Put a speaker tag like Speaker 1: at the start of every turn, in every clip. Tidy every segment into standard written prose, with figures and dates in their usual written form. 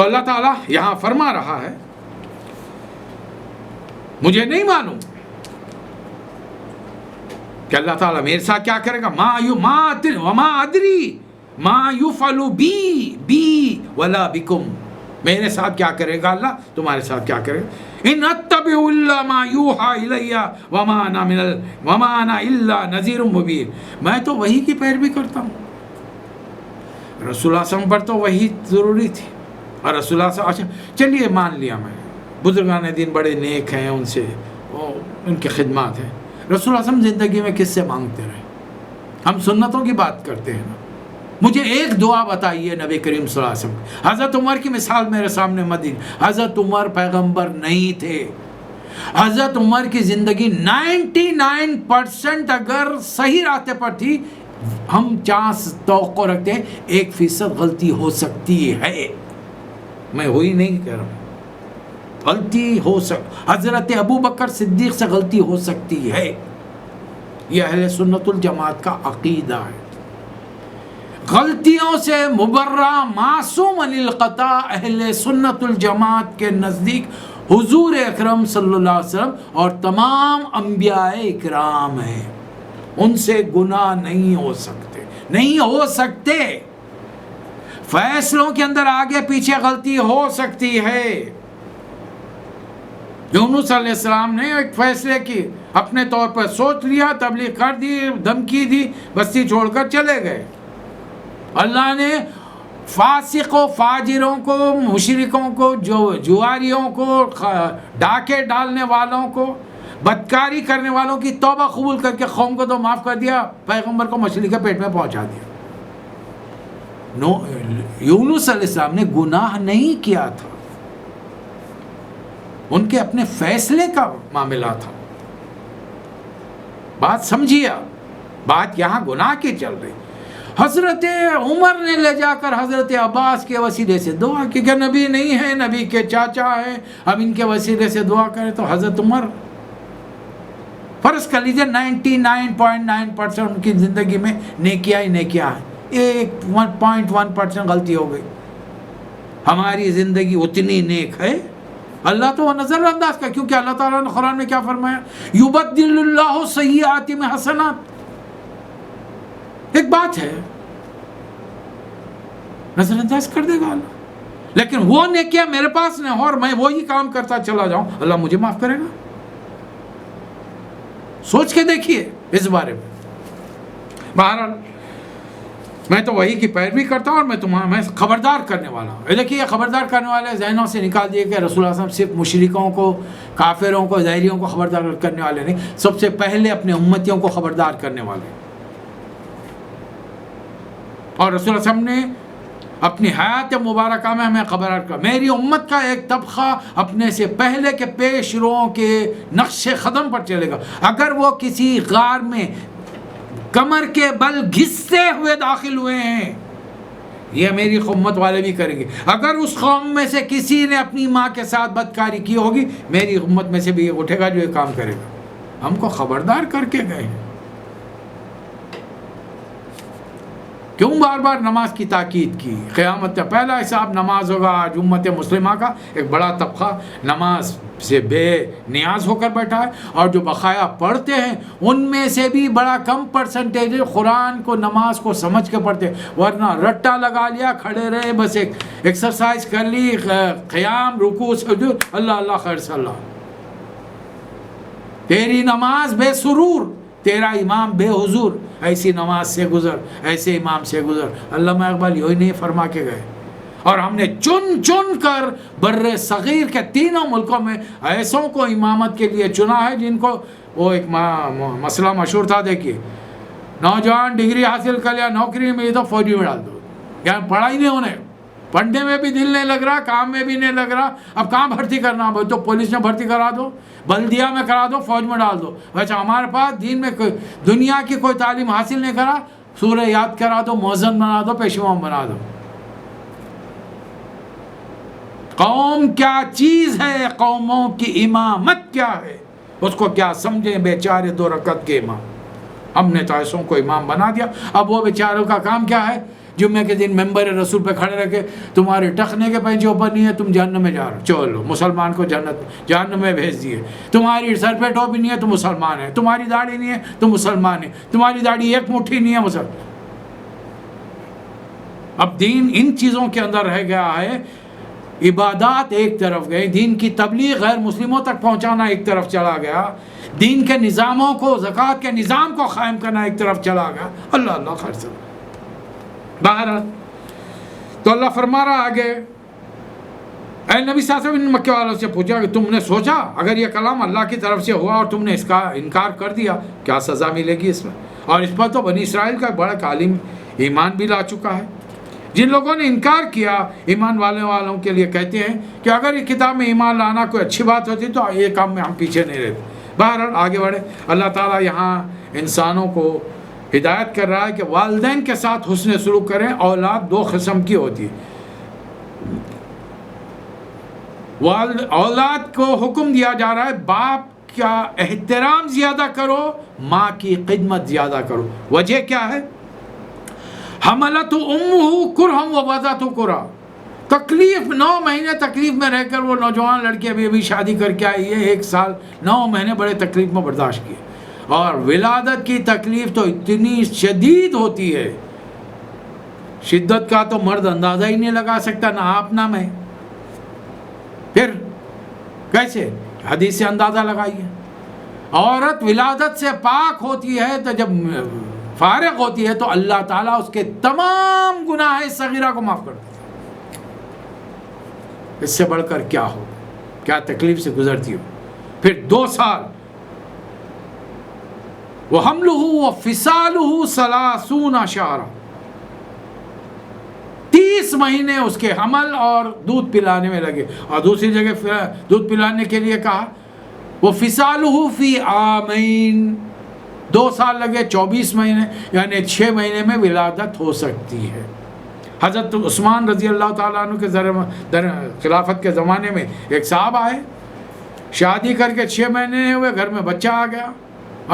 Speaker 1: تو اللہ تعالیٰ یہاں فرما رہا ہے مجھے نہیں معلوم کہ اللہ تعالیٰ میرے ساتھ کیا کرے گا. وما ادری ما یفعل بی ولا بکم. میرے ساتھ کیا کرے گا اللہ, تمہارے ساتھ کیا کرے گا. ان اتبع الا ما یوحى الی وما انا الا نذیر مبین. میں تو وہی کی پیروی کرتا ہوں. رسول اللہ صلی اللہ علیہ وسلم پر تو وہی ضروری تھی, اور رسول اللہ صلی اللہ علیہ وسلم, چلیے مان لیا میں, بزرگان دین بڑے نیک ہیں, ان سے ان کی خدمات ہیں. رسول اللہ صلی اللہ علیہ وسلم زندگی میں کس سے مانگتے رہے؟ ہم سنتوں کی بات کرتے ہیں نا. مجھے ایک دعا بتائیے نبی کریم صلی اللہ علیہ وسلم. حضرت عمر کی مثال میرے سامنے مت دیجیے. حضرت عمر پیغمبر نہیں تھے. حضرت عمر کی زندگی 99% اگر صحیح راستے پر تھی, ہم چانس توقع رکھتے ہیں 1% غلطی ہو سکتی ہے. میں وہی نہیں کہہ رہا ہوں, غلطی ہو حضرت ابو بکر صدیق سے غلطی ہو سکتی ہے. یہ اہل سنت الجماعت کا عقیدہ ہے. غلطیوں سے مبرہ معصوم عن الخطا اہل سنت الجماعت کے نزدیک حضور اکرم صلی اللہ علیہ وسلم اور تمام انبیاء اکرام ہیں. ان سے گناہ نہیں ہو سکتے, نہیں ہو سکتے. فیصلوں کے اندر آگے پیچھے غلطی ہو سکتی ہے. یونس علیہ السلام نے ایک فیصلے کی, اپنے طور پر سوچ لیا, تبلیغ کر دی, دھمکی دی, بستی چھوڑ کر چلے گئے. اللہ نے فاسق و فاجروں کو, مشرکوں کو, جواریوں کو, ڈاکے ڈالنے والوں کو, بدکاری کرنے والوں کی توبہ قبول کر کے قوم کو تو معاف کر دیا, پیغمبر کو مچھلی کے پیٹ میں پہنچا دیا. یونس علیہ السلام نے گناہ نہیں کیا تھا, ان کے اپنے فیصلے کا معاملہ تھا. بات سمجھیے, بات یہاں گناہ کی چل رہی. حضرت عمر نے لے جا کر حضرت عباس کے وسیلے سے دعا کی کہ نبی نہیں ہے, نبی کے چاچا ہیں, اب ان کے وسیلے سے دعا کریں. تو حضرت عمر, فرض کر لیجیے 99.9% ان کی زندگی میں نیکیاں ہی نیکیاں ہیں, 1.1% غلطی ہو گئی. ہماری زندگی اتنی نیک ہے, اللہ تو وہ نظر انداز کا, کیونکہ اللہ تعالیٰ نے قرآن میں کیا فرمایا, یبدل اللہ سیئات میں حسنات. ایک بات ہے, نظر انداز کر دے گا اللہ, لیکن وہ نیکیاں میرے پاس نہ ہو اور میں وہی کام کرتا چلا جاؤں, اللہ مجھے معاف کرے گا؟ سوچ کے دیکھیے اس بارے میں. بہرحال میں تو وہی کی پیروی کرتا ہوں, اور میں خبردار کرنے والا ہوں. دیکھیے, خبردار کرنے والے ذہنوں سے نکال دیے کہ رسول اللہ صلی اللہ علیہ وسلم صرف مشرکوں کو, کافروں کو, ظاہریوں کو خبردار کرنے والے نہیں, سب سے پہلے اپنے امتیوں کو خبردار کرنے والے. اور رسول اللہ صلی اللہ علیہ وسلم نے اپنی حیات مبارکہ میں ہمیں خبردار کر, میری امت کا ایک طبقہ اپنے سے پہلے کے پیش روؤں کے نقش قدم پر چلے گا. اگر وہ کسی غار میں کمر کے بل گھستے ہوئے داخل ہوئے ہیں, یہ میری امت والے بھی کریں گے. اگر اس قوم میں سے کسی نے اپنی ماں کے ساتھ بدکاری کی ہوگی, میری امت میں سے بھی یہ اٹھے گا جو یہ کام کرے گا. ہم کو خبردار کر کے گئے ہیں. کیوں بار بار نماز کی تاکید کی؟ قیامت کا پہلا حساب نماز ہوگا. آج امت مسلمہ کا ایک بڑا طبقہ نماز سے بے نیاز ہو کر بیٹھا ہے, اور جو بقایا پڑھتے ہیں ان میں سے بھی بڑا کم پرسنٹیج قرآن کو, نماز کو سمجھ کے پڑھتے ہیں, ورنہ رٹا لگا لیا, کھڑے رہے, بس ایک ایکسرسائز کر لی, قیام, رکوع, سجود, اللہ اللہ خیر صلی اللہ. تیری نماز بے سرور, تیرا امام بے حضور, ایسی نماز سے گزر, ایسے امام سے گزر. علامہ اقبال یہی نہیں فرما کے گئے. اور ہم نے چن چن کر بر صغیر کے تینوں ملکوں میں ایسوں کو امامت کے لیے چنا ہے جن کو, وہ ایک مسئلہ مشہور تھا, دیکھیے, نوجوان ڈگری حاصل کر لیا, نوکری میں تو فوجی میں ڈال دو. یہاں پڑھائی نہیں ہونے, پڑھنے میں بھی دل نہیں لگ رہا, کام میں بھی نہیں لگ رہا. اب کہاں بھرتی کرنا, تو پولیس میں بھرتی کرا دو, بلدیہ میں کرا دو, فوج میں ڈال دو. ویسے ہمارے پاس دین میں دنیا کی کوئی تعلیم حاصل نہیں کرا, سورہ یاد کرا دو, مؤذن بنا دو, پیشوا بنا دو. قوم کیا چیز ہے, قوموں کی امامت کیا ہے, اس کو کیا سمجھیں بیچارے 2 رکعت کے امام. ہم نے تو ایسوں کو امام بنا دیا. اب وہ بیچاروں کا کام کیا ہے, جمعے کے دن ممبر رسول پہ کھڑے رکھے تمہارے ٹخنے کے پینچے اوپر نہیں ہے تم جہنم میں جا رہے ہو، چلو مسلمان کو جہنم میں بھیج دیے. تمہاری سر پہ ٹوپی نہیں ہے تو مسلمان ہے، تمہاری داڑھی نہیں ہے تو مسلمان ہے، تمہاری داڑھی ایک مٹھی نہیں ہے مسلمان. اب دین ان چیزوں کے اندر رہ گیا ہے. عبادات ایک طرف گئے، دین کی تبلیغ غیر مسلموں تک پہنچانا ایک طرف چلا گیا، دین کے نظاموں کو، زکوٰۃ کے نظام کو قائم کرنا ایک طرف چلا گیا. اللہ اللہ خیر سے بہرحال تو اللہ فرما رہا آگے، اے نبی صلی اللہ علیہ وسلم نے مکے والوں سے پوچھا کہ تم نے سوچا اگر یہ کلام اللہ کی طرف سے ہوا اور تم نے اس کا انکار کر دیا کیا سزا ملے گی اس میں؟ اور اس پر تو بنی اسرائیل کا بڑا عالم ایمان بھی لا چکا ہے. جن لوگوں نے انکار کیا ایمان والوں کے لیے کہتے ہیں کہ اگر یہ کتاب میں ایمان لانا کوئی اچھی بات ہوتی تو یہ کام میں ہم پیچھے نہیں رہتے. بہرحال آگے بڑھے. اللہ تعالیٰ یہاں انسانوں کو ہدایت کر رہا ہے کہ والدین کے ساتھ حسن سلوک کریں. اولاد دو قسم کی ہوتی ہے. اولاد کو حکم دیا جا رہا ہے باپ کا احترام زیادہ کرو، ماں کی خدمت زیادہ کرو. وجہ کیا ہے؟ حملت امہ کرہا ووضعتہ کرہا. تکلیف 9 مہینے تکلیف میں رہ کر وہ نوجوان لڑکی ابھی شادی کر کے آئی ہے، 1 سال 9 مہینے بڑے تکلیف میں برداشت کیے. اور ولادت کی تکلیف تو اتنی شدید ہوتی ہے، شدت کا تو مرد اندازہ ہی نہیں لگا سکتا، نہ آپ نہ میں. پھر کیسے حدیث سے اندازہ لگائیے. عورت ولادت سے پاک ہوتی ہے تو جب فارغ ہوتی ہے تو اللہ تعالیٰ اس کے تمام گناہ صغیرہ کو معاف کر دیتا ہے. اس سے بڑھ کر کیا ہو، کیا تکلیف سے گزرتی ہو. پھر 2 سال وَحَمْلُهُ وَفِصَالُهُ 30 شهرا، 30 مہینے اس کے حمل اور دودھ پلانے میں لگے. اور دوسری جگہ دودھ پلانے کے لیے کہا وَفِصَالُهُ فِي عَامَيْن، 2 سال لگے 24 مہینے، یعنی 6 مہینے میں ولادت ہو سکتی ہے. حضرت عثمان رضی اللہ تعالیٰ عنہ کے خلافت کے زمانے میں ایک صاحب آئے، شادی کر کے 6 مہینے ہوئے، گھر میں بچہ آ گیا.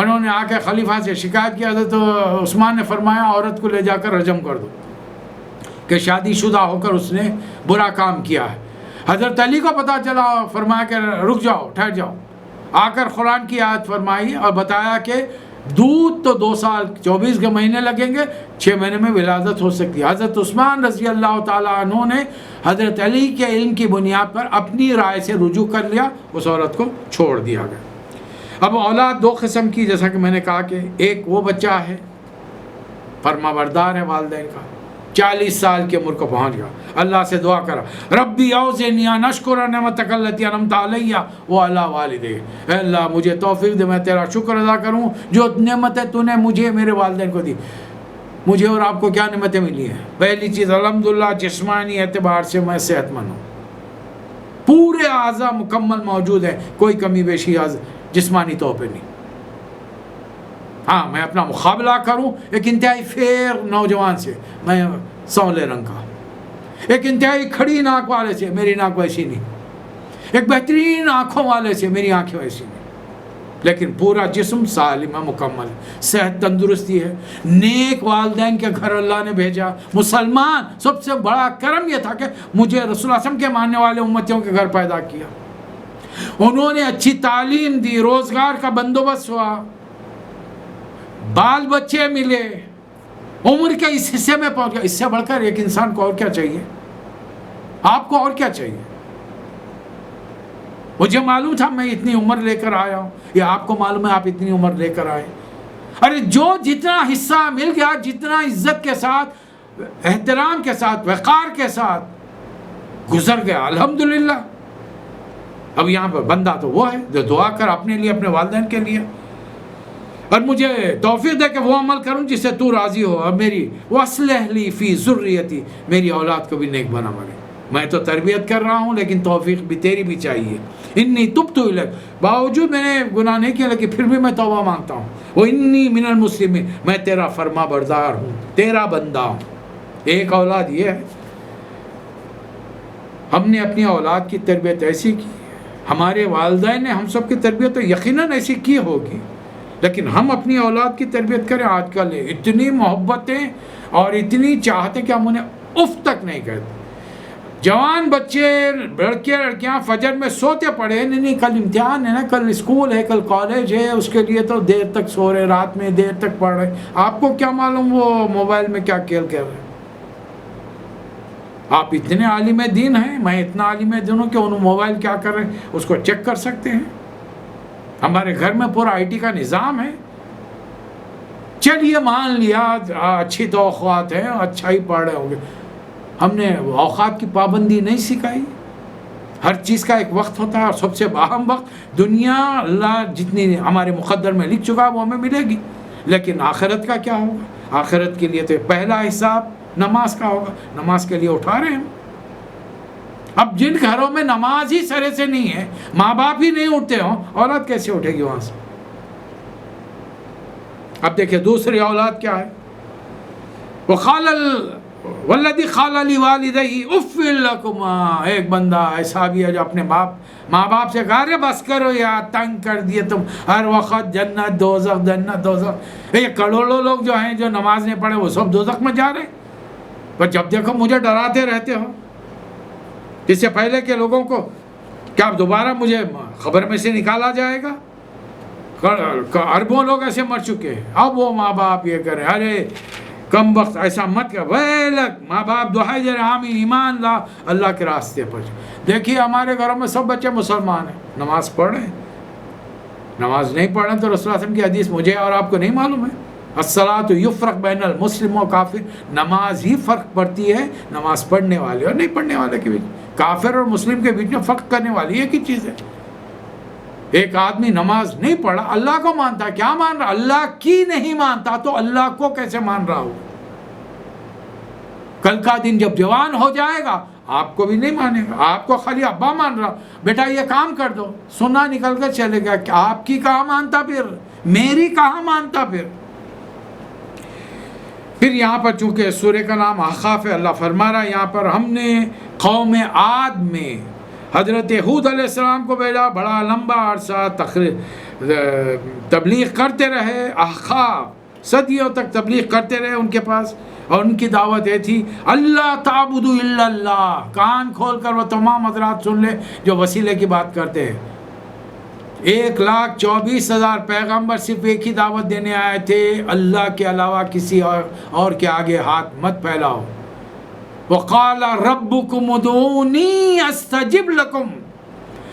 Speaker 1: انہوں نے آ کے خلیفہ سے شکایت کیا. حضرت عثمان نے فرمایا عورت کو لے جا کر رجم کر دو کہ شادی شدہ ہو کر اس نے برا کام کیا ہے. حضرت علی کو پتہ چلا، فرمایا کہ رک جاؤ، ٹھہر جاؤ. آ کر قرآن کی آیت فرمائی اور بتایا کہ دودھ تو 2 سال 24 کے مہینے لگیں گے، 6 مہینے میں ولادت ہو سکتی ہے. حضرت عثمان رضی اللہ تعالیٰ عنہ نے حضرت علی کے علم کی بنیاد پر اپنی رائے سے رجوع کر لیا، اس عورت کو چھوڑ دیا گیا. اب اولاد 2 قسم کی، جیسا کہ میں نے کہا کہ ایک وہ بچہ ہے فرما بردار ہے والدین کا، 40 سال کی عمر کو پہنچ گیا، اللہ سے دعا کرا ربی اوزعنی ان اشکر نعمتک التی انعمت علی وعلی والدی، اے اللہ مجھے توفیق دے میں تیرا شکر ادا کروں جو نعمتیں تو نے مجھے میرے والدین کو دی. مجھے اور آپ کو کیا نعمتیں ملی ہیں؟ پہلی چیز الحمدللہ جسمانی اعتبار سے میں صحت مند ہوں، پورے اعضاء مکمل موجود ہیں، کوئی کمی بیشی جسمانی طور پہ نہیں. ہاں میں اپنا مقابلہ کروں ایک انتہائی فیر نوجوان سے، میں سونلے رنگ کا، ایک انتہائی کھڑی ناک والے سے، میری ناک ویسی نہیں، ایک بہترین آنکھوں والے سے، میری آنکھیں ویسی نہیں، لیکن پورا جسم سالم ہے، مکمل ہے، صحت تندرستی ہے. نیک والدین کے گھر اللہ نے بھیجا. مسلمان سب سے بڑا کرم یہ تھا کہ مجھے رسول اللہ صلی اللہ علیہ وسلم کے ماننے والے امتیوں کے گھر پیدا کیا. انہوں نے اچھی تعلیم دی، روزگار کا بندوبست ہوا، بال بچے ملے، عمر کے اس حصے میں پہنچ گیا. اس سے بڑھ کر ایک انسان کو اور کیا چاہیے؟ آپ کو اور کیا چاہیے؟ مجھے معلوم تھا میں اتنی عمر لے کر آیا ہوں، یا آپ کو معلوم ہے آپ اتنی عمر لے کر آئے. ارے جو جتنا حصہ مل گیا، جتنا عزت کے ساتھ، احترام کے ساتھ، وقار کے ساتھ گزر گیا، الحمدللہ. اب یہاں پر بندہ تو وہ ہے جو دعا کر اپنے لیے، اپنے والدین کے لیے، اور مجھے توفیق دے کہ وہ عمل کروں جس سے تو راضی ہو، اور میری وَأَصْلِحْ لِي فِي ذُرِّيَّتِي، میری اولاد کو بھی نیک بنا مگے. میں تو تربیت کر رہا ہوں لیکن توفیق بھی تیری بھی چاہیے. انی تبت الیک، باوجود میں نے گناہ نہیں کیا لیکن پھر بھی میں توبہ مانگتا ہوں. وانی من المسلمین، میں تیرا فرما بردار ہوں، تیرا بندہ ہوں. ایک اولاد یہ ہے. ہم نے اپنی اولاد کی تربیت ایسی کی، ہمارے والدین نے ہم سب کی تربیت تو یقیناً ایسی کی ہوگی، لیکن ہم اپنی اولاد کی تربیت کریں. آج کل اتنی محبتیں اور اتنی چاہتے کہ ہم انہیں اف تک نہیں کہتے. جوان بچے لڑکے لڑکیاں فجر میں سوتے پڑے، نہیں کل امتحان ہے نا، کل اسکول ہے، کل کالج ہے، اس کے لیے تو دیر تک سو رہے، رات میں دیر تک پڑھ رہے. آپ کو کیا معلوم وہ موبائل میں کیا کھیل کر رہے. آپ اتنے عالم دین ہیں، میں اتنا عالم دین ہوں کہ انہوں موبائل کیا کر رہے ہیں اس کو چیک کر سکتے ہیں. ہمارے گھر میں پورا آئی ٹی کا نظام ہے. چلیے مان لیا اچھی توقعات ہیں، اچھا ہی پڑھ رہے ہوں گے. ہم نے اوقات کی پابندی نہیں سکھائی. ہر چیز کا ایک وقت ہوتا ہے، اور سب سے اہم وقت دنیا اللہ جتنی ہمارے مقدر میں لکھ چکا وہ ہمیں ملے گی. لیکن آخرت کا کیا ہوگا؟ آخرت کے لیے تو پہلا حساب نماز کا ہوگا. نماز کے لیے اٹھا رہے ہیں. اب جن گھروں میں نماز ہی سرے سے نہیں ہے، ماں باپ ہی نہیں اٹھتے ہوں، اولاد کیسے اٹھے گی وہاں سے؟ اب دیکھیں دوسری اولاد کیا ہے. والذی قال لوالدیہ اف لکما. ایک بندہ ایسا بھی ہے جو اپنے ماں باپ سے کہا رہے بس کرو یار، تنگ کر دیے تم، ہر وقت جنت دوزخ جنت دوزخ. یہ کروڑوں لوگ جو ہیں جو نماز نہیں پڑھے وہ سب دوزخ میں جا رہے ہیں. پر جب دیکھو مجھے ڈراتے رہتے ہو. اس سے پہلے کے لوگوں کو کیا دوبارہ مجھے خبر میں سے نکالا جائے گا؟ اربوں لوگ ایسے مر چکے ہیں. اب وہ ماں باپ یہ کریں، ارے کم وقت ایسا مت کر، ویلک ماں باپ دعائی دے رہے آمین ایمان لا اللہ کے راستے پر. دیکھیے ہمارے گھروں میں سب بچے مسلمان ہیں، نماز پڑھ رہے ہیں. نماز نہیں پڑھ رہے تو رسول اللہ علیہ وسلم کی حدیث مجھے اور آپ کو نہیں معلوم ہے؟ الصلاۃ یفرق بین المسلم و کافر. نماز ہی فرق پڑتی ہے نماز پڑھنے والے اور نہیں پڑھنے والے کے بیچ. کافر اور مسلم کے بیچ میں فرق کرنے والی ایک ہی چیز ہے. ایک آدمی نماز نہیں پڑھا، اللہ کو مانتا ہے، کیا مان رہا؟ اللہ کی نہیں مانتا تو اللہ کو کیسے مان رہا ہو؟ کل کا دن جب جوان ہو جائے گا آپ کو بھی نہیں مانے گا. آپ کو خالی ابا مان رہا، بیٹا یہ کام کر دو، سنا نکل کر چلے گا. آپ کی کہاں مانتا پھر؟ میری کہاں مانتا پھر؟ پھر یہاں پر چونکہ سورہ کا نام احقاف ہے، اللہ فرما رہا ہے یہاں پر ہم نے قوم عاد میں حضرت ہود علیہ السلام کو بھیجا. بڑا لمبا عرصہ تبلیغ کرتے رہے. احقاف صدیوں تک تبلیغ کرتے رہے ان کے پاس، اور ان کی دعوت یہ تھی اللہ تعبدوا الا اللہ. کان کھول کر وہ تمام حضرات سن لے جو وسیلے کی بات کرتے ہیں. 1,24,000 پیغمبر صرف ایک ہی دعوت دینے آئے تھے، اللہ کے علاوہ کسی اور کے آگے ہاتھ مت پھیلاؤ. وقال ربکم ادعونی استجب لکم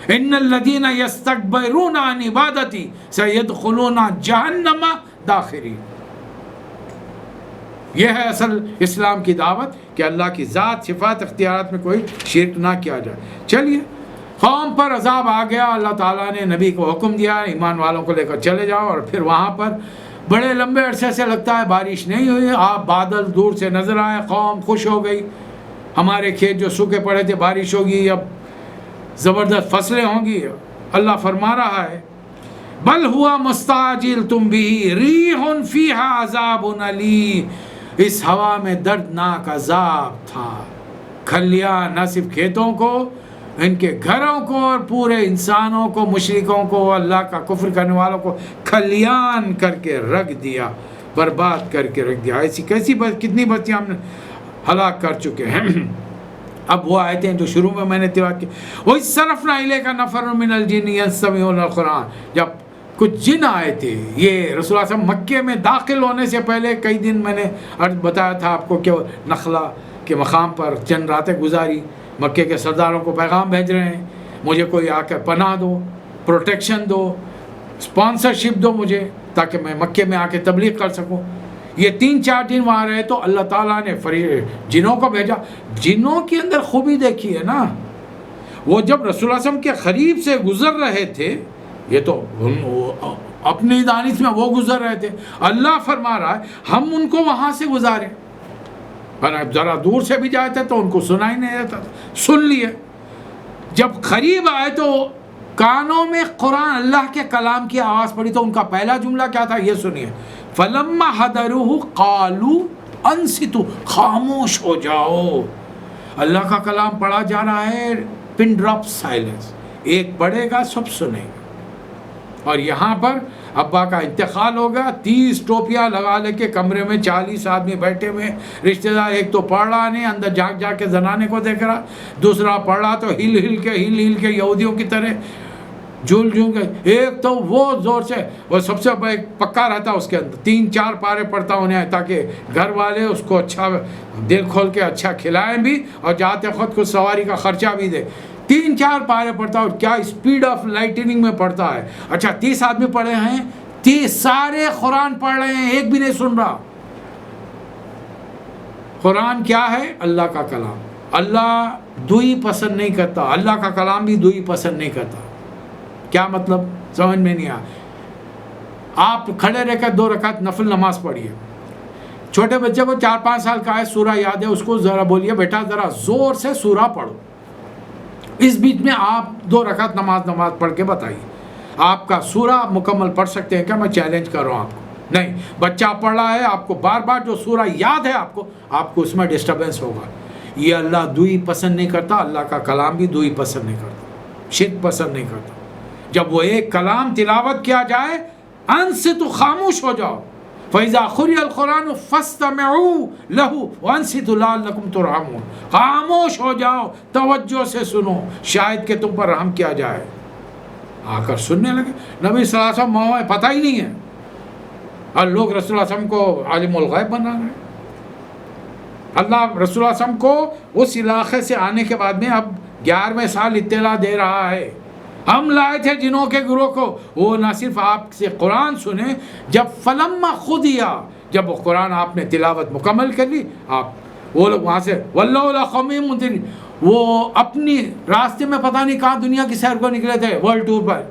Speaker 1: ان الذین یستکبرون عن عبادتی سیدخلون جہنم داخرین. یہ ہے اصل اسلام کی دعوت کہ اللہ کی ذات صفات اختیارات میں کوئی شرک نہ کیا جائے. چلیے قوم پر عذاب آ گیا. اللہ تعالیٰ نے نبی کو حکم دیا ایمان والوں کو لے کر چلے جاؤ. اور پھر وہاں پر بڑے لمبے عرصے سے لگتا ہے بارش نہیں ہوئی. آپ بادل دور سے نظر آئے، قوم خوش ہو گئی. ہمارے کھیت جو سوکھے پڑے تھے بارش ہوگی، اب زبردست فصلیں ہوں گی. اللہ فرما رہا ہے بل ہوا مستعجلتم بہ ریح فیہا عذاب علیم. اس ہوا میں دردناک عذاب تھا. کھلیاں نہ صرف کھیتوں کو، ان کے گھروں کو اور پورے انسانوں کو، مشرکوں کو، اللہ کا کفر کرنے والوں کو کھلیان کر کے رکھ دیا، برباد کر کے رکھ دیا. ایسی کتنی بستیاں ہم نے ہلاک کر چکے ہیں. اب وہ آیتیں جو شروع میں نے تلاوت کی، وَإِذْ صَرَفْنَا إِلَيْكَ نَفَرٌ مِّنَ الْجِنِّ يَسْتَمِعُونَ الْقُرْآنَ. جب کچھ جن آئے تھے، یہ رسول اللہ صلی اللہ علیہ وسلم مکے میں داخل ہونے سے پہلے کئی دن میں نے بتایا تھا آپ کو کہ نخلا کے مقام پر چند راتیں گزاری. مکے کے سرداروں کو پیغام بھیج رہے ہیں مجھے کوئی آ کر پناہ دو، پروٹیکشن دو، اسپانسرشپ دو مجھے، تاکہ میں مکے میں آ کے تبلیغ کر سکوں. یہ 3-4 دن وہاں رہے تو اللہ تعالیٰ نے جنوں کو بھیجا. جنوں کے اندر خوبی دیکھی ہے نا، وہ جب رسول اللہ صلی اللہ علیہ وسلم کے قریب سے گزر رہے تھے، یہ تو اپنی دانش میں وہ گزر رہے تھے، اللہ فرما رہا ہے ہم ان کو وہاں سے گزارے. ذرا دور سے بھی جاتے تو ان کو سنائی نہیں دیتا، سن لیے. جب قریب آئے تو کانوں میں قرآن اللہ کے کلام کی آواز پڑی تو ان کا پہلا جملہ کیا تھا یہ سنیے. فلما حضروہ قالوا انصتوا، خاموش ہو جاؤ. اللہ کا کلام پڑھا جا رہا ہے، پن ڈراپ سائلنس. ایک پڑھے گا سب سنے گا. اور یہاں پر ابا کا انتقال ہو گیا، 30 ٹوپیاں لگا لے کے کمرے میں 40 آدمی بیٹھے ہوئے، رشتہ دار ایک تو پڑھ رہا نہیں، اندر جاگ جا کے زنانے کو دیکھ رہا، دوسرا پڑھ رہا تو ہل ہل کے یہودیوں کی طرح جھول کے، ایک تو وہ زور سے، وہ سب سے پکا رہتا اس کے اندر 3-4 پارے پڑھتا انہیں، تاکہ گھر والے اس کو اچھا دل کھول کے اچھا کھلائیں بھی اور جاتے خود کو سواری کا خرچہ بھی دے. 3-4 پارے پڑھتا اور کیا اسپیڈ آف لائٹنگ میں پڑھتا ہے. اچھا 30 آدمی پڑھے ہیں، 30 سارے قرآن پڑھ رہے ہیں، ایک بھی نہیں سن رہا. قرآن کیا ہے؟ اللہ کا کلام. اللہ دوئی پسند نہیں کرتا، اللہ کا کلام بھی دوئی پسند نہیں کرتا. کیا مطلب؟ سمجھ میں نہیں آیا. آپ کھڑے رہ کر 2 رکعت نفل نماز پڑھیے. چھوٹے بچے کو 4-5 سال کا ہے، سورہ یاد ہے، اس کو ذرا بولیے بیٹا ذرا زور سے سورہ پڑھو. اس بیچ میں آپ 2 رکعت نماز پڑھ کے بتائیے. آپ کا سورہ مکمل پڑھ سکتے ہیں کیا؟ میں چیلنج کر رہا ہوں آپ کو. نہیں، بچہ پڑھ رہا ہے، آپ کو بار بار جو سورہ یاد ہے آپ کو اس میں ڈسٹربنس ہوگا. یہ اللہ دوئی پسند نہیں کرتا، اللہ کا کلام بھی دوئی پسند نہیں کرتا، شرک پسند نہیں کرتا. جب وہ ایک کلام تلاوت کیا جائے، انصتوا، خاموش ہو جاؤ. فَإِذَا قُرِئَ الْقُرْآنُ فَاسْتَمِعُوا لَهُ وَأَنصِتُوا لَعَلَّكُمْ تُرْحَمُونَ. خاموش ہو جاؤ، توجہ سے سنو، شاید کہ تم پر رحم کیا جائے. آ کر سننے لگے. نبی صلی اللہ علیہ وسلم موہ پتہ ہی نہیں ہے، اور لوگ رسول اللہ علیہ وسلم کو عالم الغیب بنا رہے ہیں. اللہ رسول اللہ علیہ وسلم کو اس علاقے سے آنے کے بعد میں اب 11ویں سال اطلاع دے رہا ہے. ہم لائے تھے جنوں کے گروہ کو، وہ نہ صرف آپ سے قرآن سنے، جب فلما خودیا، جب وہ قرآن آپ نے تلاوت مکمل کر لی، وہ لوگ وہاں سے واللہ لا قوم منذرین، وہ اپنی راستے میں پتہ نہیں کہاں دنیا کی سیر کو نکلے تھے، ورلڈ ٹور پر،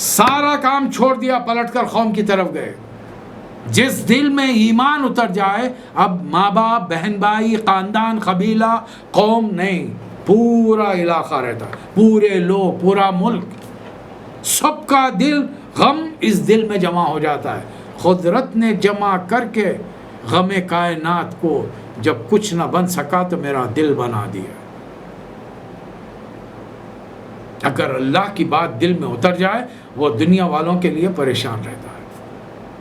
Speaker 1: سارا کام چھوڑ دیا، پلٹ کر قوم کی طرف گئے. جس دل میں ایمان اتر جائے، اب ماں باپ، بہن بھائی، خاندان، قبیلہ، قوم نہیں، پورا علاقہ رہتا، پورے لوگ، پورا ملک، سب کا دل غم اس دل میں جمع ہو جاتا ہے. قدرت نے جمع کر کے غم کائنات کو جب کچھ نہ بن سکا تو میرا دل بنا دیا. اگر اللہ کی بات دل میں اتر جائے، وہ دنیا والوں کے لیے پریشان رہتا ہے.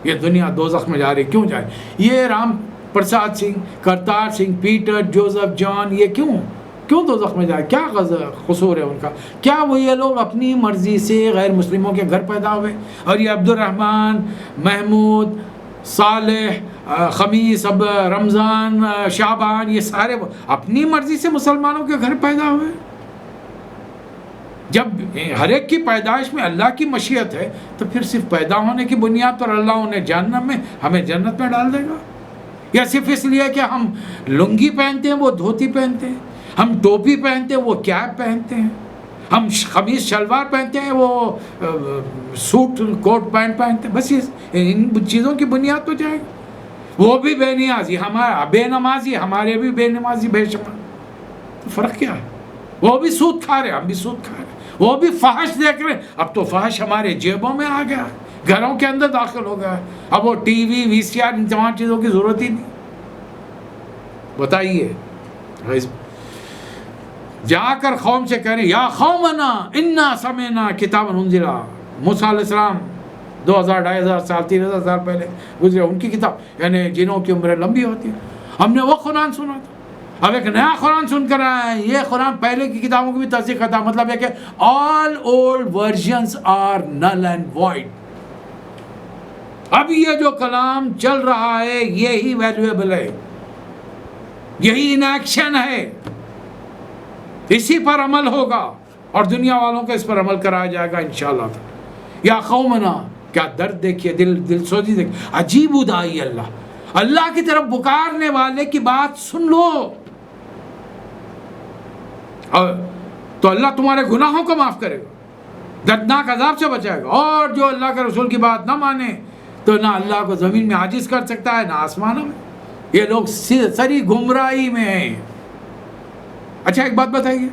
Speaker 1: یہ دنیا دوزخ میں جا رہی، کیوں جائے؟ یہ رام پرساد سنگھ، کرتار سنگھ، پیٹر، جوزف جان، یہ کیوں دوزخ میں جائے؟ کیا قصور ہے ان کا؟ کیا وہ یہ لوگ اپنی مرضی سے غیر مسلموں کے گھر پیدا ہوئے؟ اور یہ عبد الرحمن، محمود، صالح، خمیس، اب رمضان، شعبان، یہ سارے اپنی مرضی سے مسلمانوں کے گھر پیدا ہوئے؟ جب ہر ایک کی پیدائش میں اللہ کی مشیت ہے، تو پھر صرف پیدا ہونے کی بنیاد پر اللہ انہیں جہنم میں، ہمیں جنت میں ڈال دے گا؟ یا صرف اس لیے کہ ہم لنگی پہنتے ہیں وہ دھوتی پہنتے ہیں، ہم ٹوپی پہنتے ہیں وہ کیپ پہنتے ہیں، ہم خمیص شلوار پہنتے ہیں وہ سوٹ کوٹ پینٹ پہنتے ہیں، بس ان چیزوں کی بنیاد تو جائے گا؟ وہ بھی بے نیازی، ہمارا بے نمازی، ہمارے بھی بے نمازی بے شمار. تو فرق کیا ہے؟ وہ بھی سود کھا رہے، ہم بھی سود کھا رہے. وہ بھی فحش دیکھ رہے، اب تو فحش ہمارے جیبوں میں آ گیا، گھروں کے اندر داخل ہو گیا. اب وہ ٹی وی، وی سی آر، ان تمام چیزوں کی ضرورت ہی نہیں. بتائیے، جا کر قوم سے کہہ رہے یا قومنا انا سمعنا کتابا انزل. موسیٰ علیہ السلام 2000-2500 سال 3000 سال پہلے گزرے، ان کی کتاب، یعنی جنوں کی عمریں لمبی ہوتی ہیں. ہم نے وہ قرآن سنا تھا، اب ایک نیا قرآن سن کر آئے ہیں. یہ قرآن پہلے کی کتابوں کی بھی تصدیق کرتا ہے. مطلب ہے کہ all old versions are null and void. اب یہ جو کلام چل رہا ہے یہی ویلیویبل ہے، یہی ان ایکشن ہے، اسی پر عمل ہوگا اور دنیا والوں کو اس پر عمل کرایا جائے گا انشاءاللہ. یا قومنا، کیا درد دیکھیے، دل سوزی دیکھیے. عجیب داعی اللہ، اللہ کی طرف پکارنے والے کی بات سن لو، اور تو اللہ تمہارے گناہوں کو معاف کرے گا، دردناک عذاب سے بچائے گا. اور جو اللہ کے رسول کی بات نہ مانے تو نہ اللہ کو زمین میں عاجز کر سکتا ہے نہ آسمانوں میں. یہ لوگ سری گمراہی میں ہیں. اچھا ایک بات بتائیے،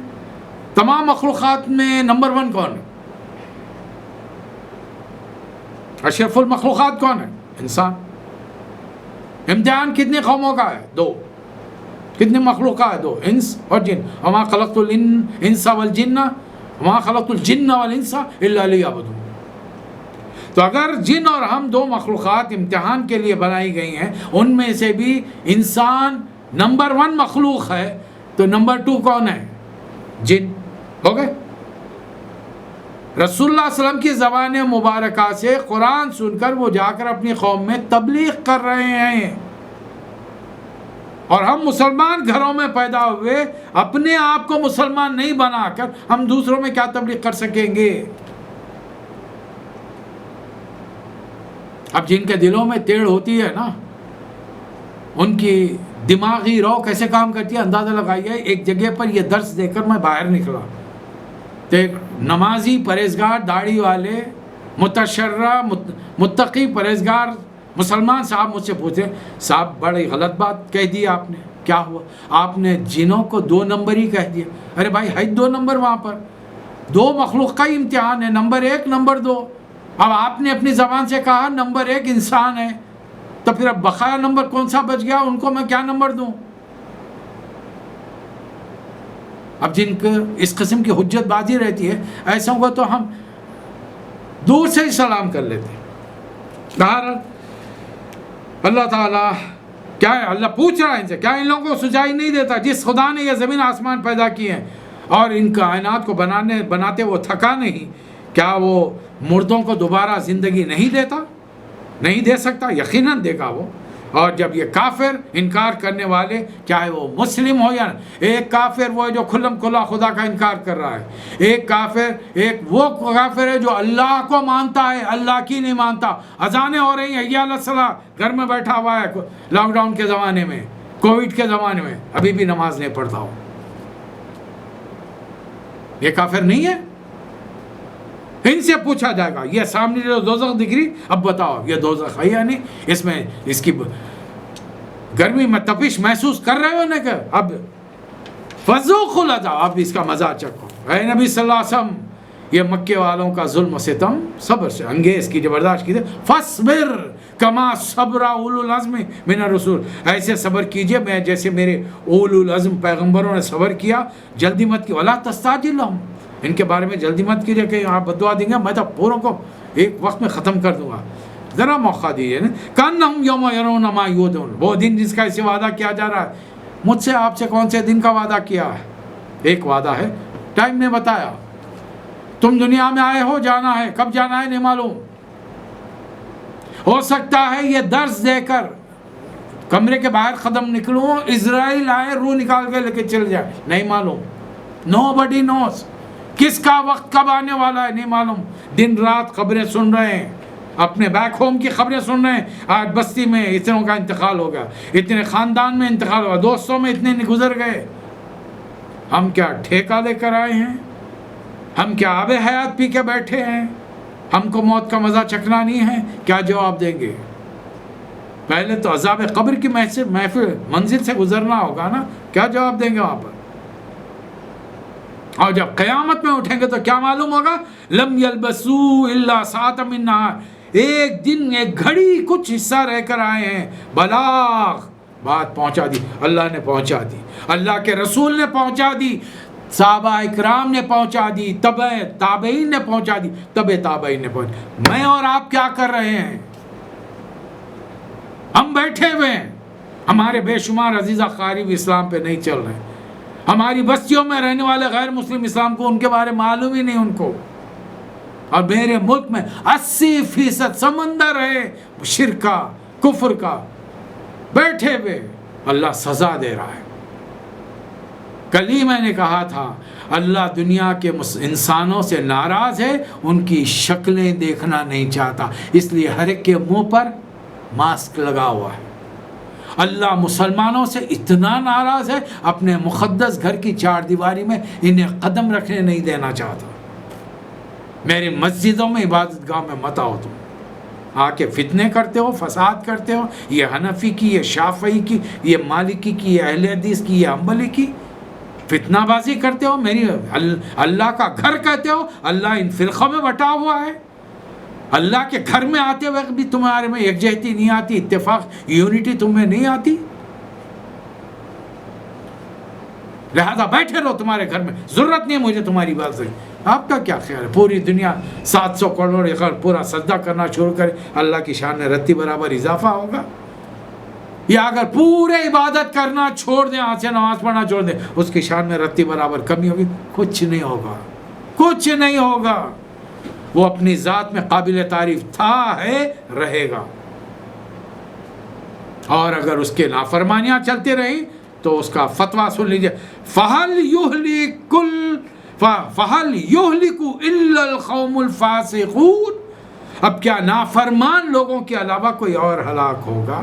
Speaker 1: تمام مخلوقات میں نمبر 1 کون ہے؟ اشرف المخلوقات کون ہے؟ انسان. امتحان کتنی قوموں کا ہے؟ 2. کتنے مخلوق کا ہے؟ 2، انس اور جن. وما خلقت الانس والجن وما خلقت الجن والانس الا لیعبدون. تو اگر جن اور ہم دو مخلوقات امتحان کے لیے بنائی گئی ہیں، ان میں سے بھی انسان نمبر 1 مخلوق ہے، تو نمبر 2 کون ہے؟ جن. ہو گئے. رسول اللہ صلی اللہ علیہ وسلم کی زبان مبارکہ سے قرآن سن کر وہ جا کر اپنی قوم میں تبلیغ کر رہے ہیں، اور ہم مسلمان گھروں میں پیدا ہوئے اپنے آپ کو مسلمان نہیں بنا کر ہم دوسروں میں کیا تبلیغ کر سکیں گے؟ اب جن کے دلوں میں ٹیڑھ ہوتی ہے نا، ان کی دماغی رو کیسے کام کرتی ہے اندازہ لگائیے. ایک جگہ پر یہ درس دے کر میں باہر نکلا تو ایک نمازی پرہیزگار داڑھی والے متشرع متقی پرہیزگار مسلمان صاحب مجھ سے پوچھے، صاحب بڑی غلط بات کہہ دی آپ نے. کیا ہوا؟ آپ نے جنوں کو 2 نمبر ہی کہہ دیا. ارے بھائی ہے 2 نمبر وہاں پر، 2 مخلوق کا ہی امتحان ہے، نمبر 1 نمبر 2. اب آپ نے اپنی زبان سے کہا نمبر 1 انسان ہے، تو پھر اب بقایا نمبر کون سا بچ گیا؟ ان کو میں کیا نمبر دوں؟ اب جن کو اس قسم کی حجت بازی رہتی ہے، ایسا ہوگا تو ہم دور سے ہی سلام کر لیتے ہیں. بہرحال اللہ تعالیٰ کیا ہے، اللہ پوچھ رہا ہے ان سے، کیا ان لوگوں کو سجائی نہیں دیتا جس خدا نے یہ زمین آسمان پیدا کیے ہیں اور ان کائنات کو بناتے وہ تھکا نہیں؟ کیا وہ مردوں کو دوبارہ زندگی نہیں دیتا؟ نہیں دے سکتا، یقیناً دے گا وہ. اور جب یہ کافر انکار کرنے والے، چاہے وہ مسلم ہو یا ایک کافر وہ ہے جو کھلم کھلا خدا کا انکار کر رہا ہے، ایک کافر وہ کافر ہے جو اللہ کو مانتا ہے، اللہ کی نہیں مانتا. اذانیں ہو رہی ہیں، حی علی الصلاۃ، گھر میں بیٹھا ہوا ہے لاک ڈاؤن کے زمانے میں، کووڈ کے زمانے میں، ابھی بھی نماز نہیں پڑھتا ہو. یہ کافر نہیں ہے؟ ان سے پوچھا جائے گا، یہ سامنے جو دوزخ دکھ رہی، اب بتاؤ یہ دوزخ ہے یا نہیں؟ اس میں اس کی گرمی میں تپش محسوس کر رہے ہو نا کہ اب فذوقوا العذاب، اب اس کا مزہ چکھو. اے نبی صلی اللہ علیہ وسلم، یہ مکے والوں کا ظلم و ستم صبر سے انگیز کیجئے، برداشت کیجئے. فاصبر کما صبر اولو العزم من الرسول، ایسے صبر کیجئے میں جیسے میرے اولو العزم پیغمبروں نے صبر کیا. جلدی مت کی، ولا تستعجل لهم، ان کے بارے میں جلدی مت کیجئے کہ آپ بدعا دیں گے، میں تو پوروں کو ایک وقت میں ختم کر دوں گا. ذرا موقع دیجیے نا. کأنہم یوم یرون ما یوعدون، وہ دن جس کا اسے وعدہ کیا جا رہا ہے. مجھ سے آپ سے کون سے دن کا وعدہ کیا ہے؟ ایک وعدہ ہے، ٹائم نے بتایا. تم دنیا میں آئے ہو، جانا ہے، کب جانا ہے نہیں معلوم. ہو سکتا ہے یہ درس دے کر کمرے کے باہر قدم نکلوں، اسرائیل آئے روح نکال کے لے کے چل جائے، نہیں معلوم. Nobody knows. کس کا وقت کب آنے والا ہے نہیں معلوم. دن رات خبریں سن رہے ہیں، اپنے بیک ہوم کی خبریں سن رہے ہیں. آج بستی میں اتنوں کا انتقال ہو گیا، اتنے خاندان میں انتقال ہوا، دوستوں میں اتنے گزر گئے. ہم کیا ٹھیکہ لے کر آئے ہیں؟ ہم کیا آب حیات پی کے بیٹھے ہیں؟ ہم کو موت کا مزہ چکھنا نہیں ہے؟ کیا جواب دیں گے؟ پہلے تو عذاب قبر کی محفل منزل سے گزرنا ہوگا نا، کیا جواب دیں گے وہاں پر؟ اور جب قیامت میں اٹھیں گے تو کیا معلوم ہوگا؟ لم یلبسوا الا ساعۃ من نہار، ایک دن ایک گھڑی کچھ حصہ رہ کر آئے ہیں. بلاغ، بات پہنچا دی، اللہ نے پہنچا دی، اللہ کے رسول نے پہنچا دی، صحابہ اکرام نے پہنچا دی، تابعین نے پہنچا دی، تابعین نے پہنچا. میں اور آپ کیا کر رہے ہیں؟ ہم بیٹھے ہوئے ہیں، ہمارے بے شمار عزیزہ قاریب اسلام پہ نہیں چل رہے. ہماری بستیوں میں رہنے والے غیر مسلم اسلام کو ان کے بارے معلوم ہی نہیں ان کو. اور میرے ملک میں 80% سمندر ہے شرک کا، کفر کا. بیٹھے ہوئے اللہ سزا دے رہا ہے. کل ہی میں نے کہا تھا اللہ دنیا کے انسانوں سے ناراض ہے، ان کی شکلیں دیکھنا نہیں چاہتا، اس لیے ہر ایک کے منہ پر ماسک لگا ہوا ہے. اللہ مسلمانوں سے اتنا ناراض ہے، اپنے مقدس گھر کی 4 دیواری میں انہیں قدم رکھنے نہیں دینا چاہتا. میری مسجدوں میں عبادت گاہ میں مت آؤ، تم آ کے فتنے کرتے ہو، فساد کرتے ہو. یہ حنفی کی، یہ شافعی کی، یہ مالکی کی، یہ اہل حدیث کی، یہ حنبلی کی فتنہ بازی کرتے ہو. میری اللہ کا گھر کہتے ہو، اللہ ان فرقوں میں بٹا ہوا ہے. اللہ کے گھر میں آتے وقت بھی تمہارے میں یکجہتی نہیں آتی، اتفاق، یونٹی تمہیں نہیں آتی. لہذا بیٹھے رہو تمہارے گھر میں، ضرورت نہیں ہے مجھے تمہاری بات سے۔ آپ کا کیا خیال ہے پوری دنیا 700 کروڑ ایکڑ پورا سجدہ کرنا شروع کرے، اللہ کی شان میں رتی برابر اضافہ ہوگا؟ یا اگر پورے عبادت کرنا چھوڑ دیں، آج سے نماز پڑھنا چھوڑ دیں، اس کی شان میں رتی برابر کمی ہوگی؟ کچھ نہیں ہوگا، کچھ نہیں ہوگا۔ وہ اپنی ذات میں قابل تعریف تھا، ہے، رہے گا۔ اور اگر اس کے نافرمانیاں چلتے رہیں تو اس کا فتویٰ سن لیجئے، فَهَلْ يُهْلِكُ إِلَّا الْقَوْمُ الْفَاسِقُونَ، اب کیا نافرمان لوگوں کے علاوہ کوئی اور ہلاک ہوگا؟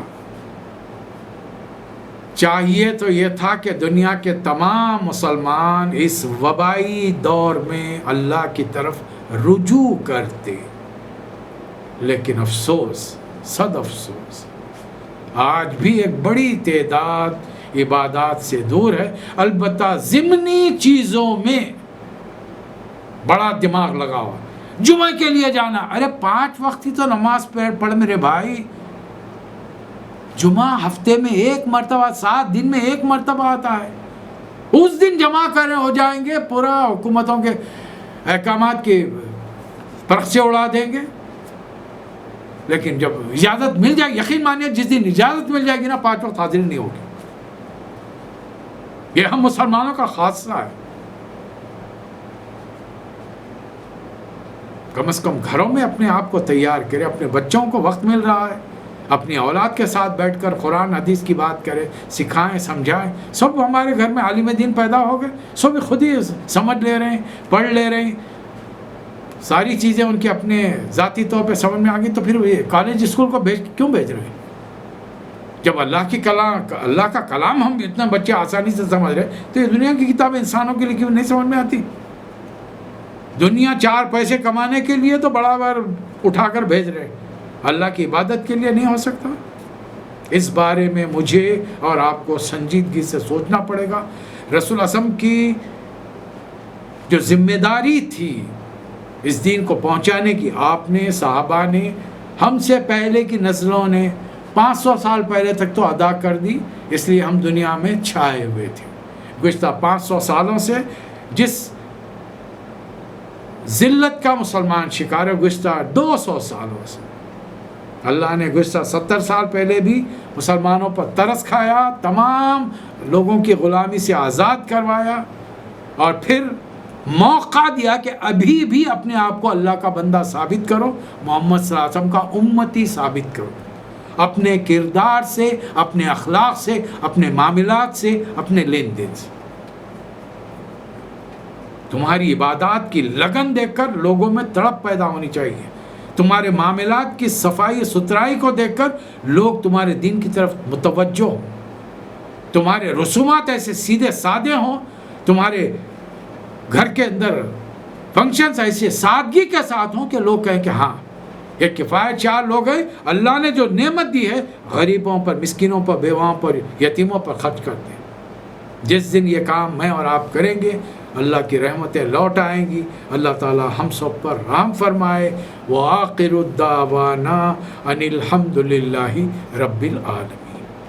Speaker 1: چاہیے تو یہ تھا کہ دنیا کے تمام مسلمان اس وبائی دور میں اللہ کی طرف رجوع کرتے، لیکن افسوس، صد افسوس، آج بھی ایک بڑی تعداد عبادات سے دور ہے۔ البتہ ضمنی چیزوں میں بڑا دماغ لگا ہوا، جمعہ کے لیے جانا، ارے 5 وقت ہی تو نماز پڑھ میرے بھائی، جمعہ ہفتے میں 1 مرتبہ، 7 دن میں 1 مرتبہ آتا ہے، اس دن جمع کریں ہو جائیں گے، پورا حکومتوں کے احکامات کی پرخچے اڑا دیں گے۔ لیکن جب اجازت مل جائے، یقین مانیے جس دن اجازت مل جائے گی نا، 5 وقت حاضری نہیں ہوگی۔ یہ ہم مسلمانوں کا خاصہ ہے۔ کم از کم گھروں میں اپنے آپ کو تیار کرے، اپنے بچوں کو وقت مل رہا ہے، اپنی اولاد کے ساتھ بیٹھ کر قرآن حدیث کی بات کرے، سکھائیں، سمجھائیں۔ سب ہمارے گھر میں عالم دین پیدا ہو گئے، سب خود ہی سمجھ لے رہے ہیں، پڑھ لے رہے ہیں، ساری چیزیں ان کے اپنے ذاتی طور پہ سمجھ میں آ گئی، تو پھر کالج اسکول کو کیوں بھیج رہے ہیں؟ جب اللہ کا کلام ہم اتنا بچے آسانی سے سمجھ رہے، تو یہ دنیا کی کتاب انسانوں کے لیے کیوں نہیں سمجھ میں آتی؟ دنیا 4 پیسے کمانے کے لیے تو بڑا بار اٹھا کر بھیج رہے، اللہ کی عبادت کے لیے نہیں ہو سکتا؟ اس بارے میں مجھے اور آپ کو سنجیدگی سے سوچنا پڑے گا۔ رسول اعظم کی جو ذمہ داری تھی اس دین کو پہنچانے کی، آپ نے، صحابہ نے، ہم سے پہلے کی نسلوں نے 500 سال پہلے تک تو ادا کر دی، اس لیے ہم دنیا میں چھائے ہوئے تھے۔ گزشتہ 500 سالوں سے جس ذلت کا مسلمان شکار ہے، گزشتہ 200 سالوں سے اللہ نے گزشتہ 70 سال پہلے بھی مسلمانوں پر ترس کھایا، تمام لوگوں کی غلامی سے آزاد کروایا، اور پھر موقع دیا کہ ابھی بھی اپنے آپ کو اللہ کا بندہ ثابت کرو، محمد صلی اللہ علیہ وسلم کا امتی ثابت کرو، اپنے کردار سے، اپنے اخلاق سے، اپنے معاملات سے، اپنے لین دین سے۔ تمہاری عبادات کی لگن دیکھ کر لوگوں میں تڑپ پیدا ہونی چاہیے، تمہارے معاملات کی صفائی ستھرائی کو دیکھ کر لوگ تمہارے دین کی طرف متوجہ ہوں، تمہارے رسومات ایسے سیدھے سادے ہوں، تمہارے گھر کے اندر فنکشنز ایسے سادگی کے ساتھ ہوں کہ لوگ کہیں کہ ہاں ایک کفایت 4 لوگ ہیں، اللہ نے جو نعمت دی ہے غریبوں پر، مسکینوں پر، بیواؤں پر، یتیموں پر خرچ کرتے ہیں۔ جس دن یہ کام میں اور آپ کریں گے، اللہ کی رحمتیں لوٹ آئیں گی، اللہ تعالی ہم سب پر رحم فرمائے۔ وآخر الدعوانا ان الحمد للہ رب العالمین۔